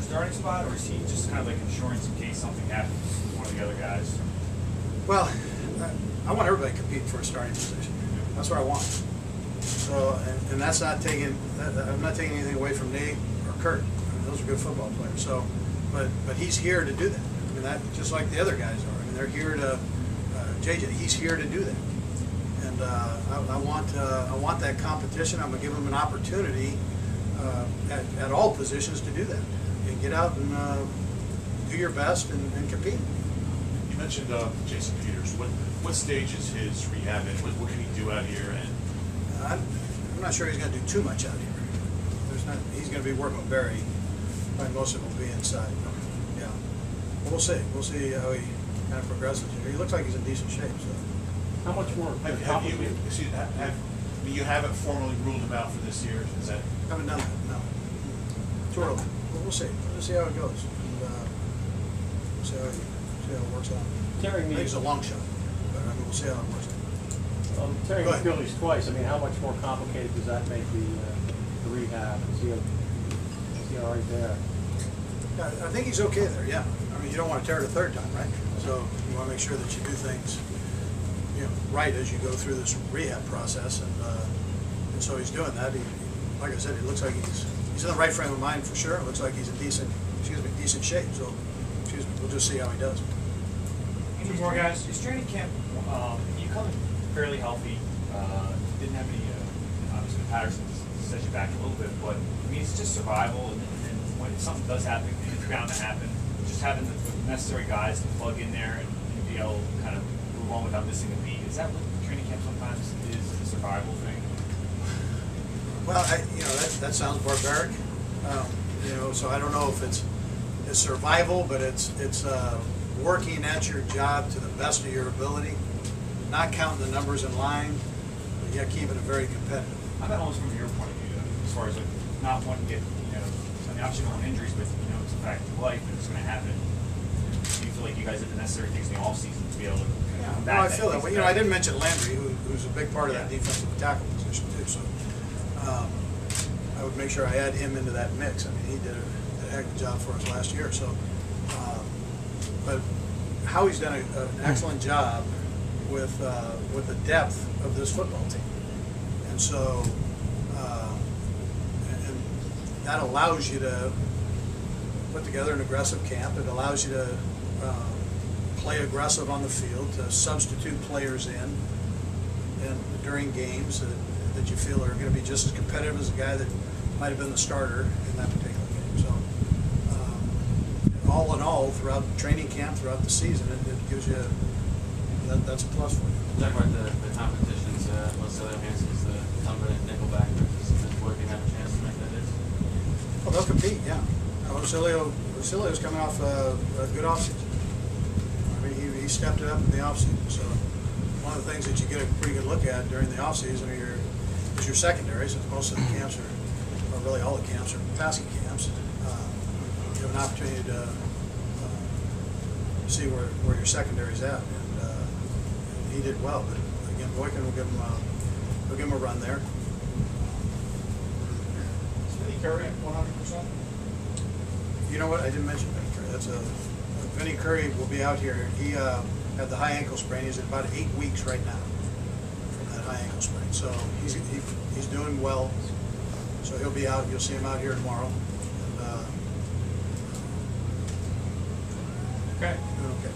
starting spot, or is he just kind of like insurance in case something happens with one of the other guys? Well, I want everybody to compete for a starting position. That's what I want. So, and that's not taking. I'm not taking anything away from Nate or Kurt. I mean, those are good football players. So, but he's here to do that. I mean, that just like the other guys are. I mean, they're here to. JJ, he's here to do that. And I want that competition. I'm going to give him an opportunity at all positions to do that. And get out and do your best and compete. You mentioned Jason Peters. What stage is his rehab in? What can he do out here? And I'm not sure he's going to do too much out here. He's going to be working with Barry. Probably most of it will be inside. Yeah. But we'll see. We'll see how he kind of progresses here. He looks like he's in decent shape. So. How much more? You haven't formally ruled him out for this year? Is that? Haven't done that. No. Too early. But we'll see. We'll see how it goes. And, we'll see how it works out. I think it's a long shot, but I mean, we'll see how it works out. Tearing Achilles twice. I mean, how much more complicated does that make the rehab? Is he all right there? Yeah, I think he's okay there. Yeah. I mean, you don't want to tear it a third time, right? So you want to make sure that you do things, right as you go through this rehab process, and so he's doing that. He, like I said, it looks like he's in the right frame of mind for sure. It looks like he's in decent shape. So, we'll just see how he does. Two more guys. Is training camp? You come in fairly healthy. Didn't have any. Obviously, Patterson set you back a little bit, but I mean, it's just survival. And when something does happen, and it's bound to happen, just having the necessary guys to plug in there and be able to kind of move on without missing a beat. Is that what training camp sometimes is? A survival thing. Well, that sounds barbaric. So I don't know if it's survival, but it's working at your job to the best of your ability, not counting the numbers in line, but yet keeping it very competitive. I meant almost from your point of view, as far as like not wanting to get, I mean, obviously going injuries, but it's a fact of life and it's going to happen. Do you feel like you guys did the necessary things in the off season to be able to come back? Well, I feel that way. I didn't mention Landry, who's a big part of that defensive tackle position too. So I would make sure I add him into that mix. I mean, he did a heck of a job for us last year. So, but Howie's done an excellent job with the depth of this football team, and so and that allows you to put together an aggressive camp. It allows you to play aggressive on the field, to substitute players in during games that you feel are going to be just as competitive as the guy that might have been the starter in that particular game. So, all in all, throughout the training camp, throughout the season, it gives you that's a plus for you. Talk about the competitions. Most other Hanson's the Tumber and Nickelback versus Boy can have a chance to make that is. Well, they'll compete, yeah. Rosilio's coming off a good offseason. I mean, he stepped it up in the offseason. So one of the things that you get a pretty good look at during the offseason is your secondary, since most of the camps or really all the camps are passing camps. You have an opportunity to see where your secondary's at, and he did well. But again, Boykin will give him a run there. Vinny Curry at 100%. You know what? I didn't mention Vinny Curry. Vinny Curry will be out here. He had the high ankle sprain. He's at about 8 weeks right now from that high ankle sprain. So he's doing well. So he'll be out. You'll see him out here tomorrow. And, okay. Okay.